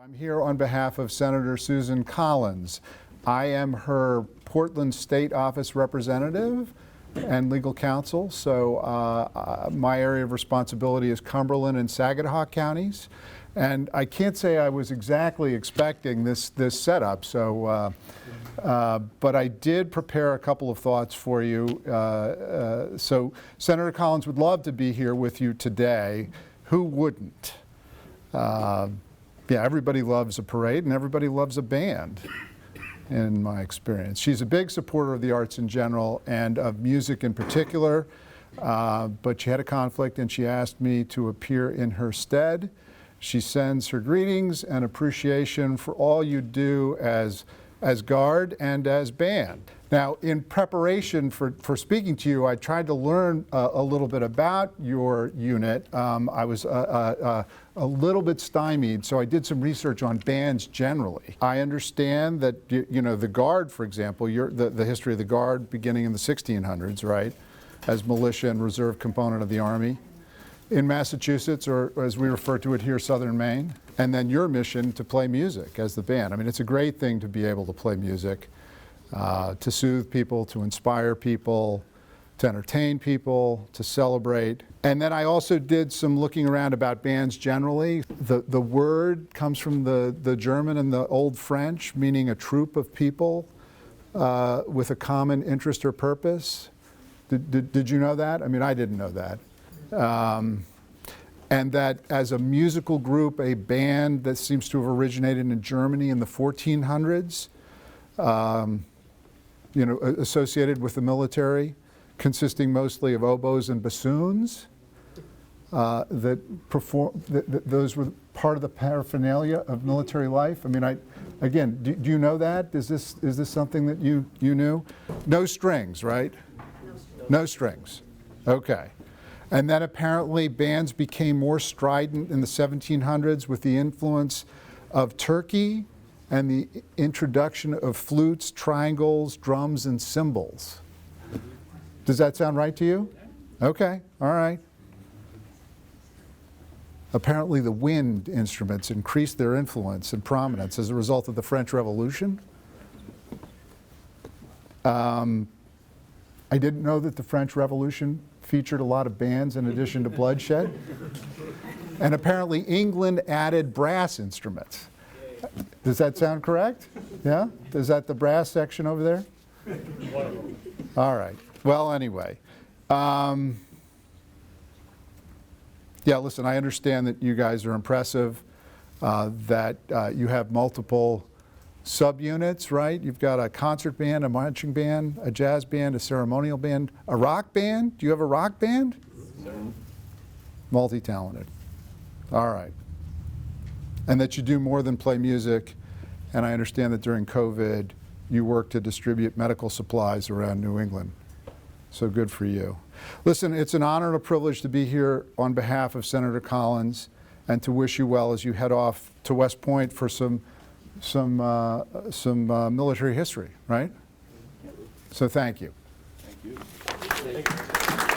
I'm here on behalf of Senator Susan Collins. I am her Portland State Office representative and legal counsel, so my area of responsibility is Cumberland and Saginaw counties. And I can't say I was exactly expecting this setup, so but I did prepare a couple of thoughts for you. So Senator Collins would love to be here with you today. Who wouldn't? Yeah, everybody loves a parade and everybody loves a band, in my experience. She's a big supporter of the arts in general and of music in particular, but she had a conflict and she asked me to appear in her stead. She sends her greetings and appreciation for all you do as guard and as band. Now, in preparation for speaking to you, I tried to learn a little bit about your unit. I was a little bit stymied, so I did some research on bands generally. I understand that, you know, the Guard, for example, the history of the Guard beginning in the 1600s, right, as militia and reserve component of the Army in Massachusetts, or as we refer to it here, Southern Maine, and then your mission to play music as the band. I mean, it's a great thing to be able to play music, to soothe people, to inspire people, to entertain people, to celebrate. And then I also did some looking around about bands generally. The word comes from the German and the Old French, meaning a troop of people with a common interest or purpose. Did you know that? I mean, I didn't know that. And that as a musical group, a band that seems to have originated in Germany in the 1400s, you know, associated with the military, consisting mostly of oboes and bassoons, those were part of the paraphernalia of military life. I mean, again, do you know that? Is this something that you knew? No strings, right? No strings. Okay. And then apparently bands became more strident in the 1700s with the influence of Turkey and the introduction of flutes, triangles, drums, and cymbals. Does that sound right to you? Okay, all right. Apparently the wind instruments increased their influence and prominence as a result of the French Revolution. I didn't know that the French Revolution featured a lot of bands in addition to bloodshed. And apparently England added brass instruments. Does that sound correct? Yeah? Is that the brass section over there? All right. Well, anyway. Yeah, listen, I understand that you guys are impressive, that you have multiple subunits, right? You've got a concert band, a marching band, a jazz band, a ceremonial band, a rock band. Do you have a rock band? Multi-talented. All right. And that you do more than play music. And I understand that during COVID, you work to distribute medical supplies around New England. So good for you. Listen, it's an honor and a privilege to be here on behalf of Senator Collins and to wish you well as you head off to West Point for some military history, right? So thank you. Thank you.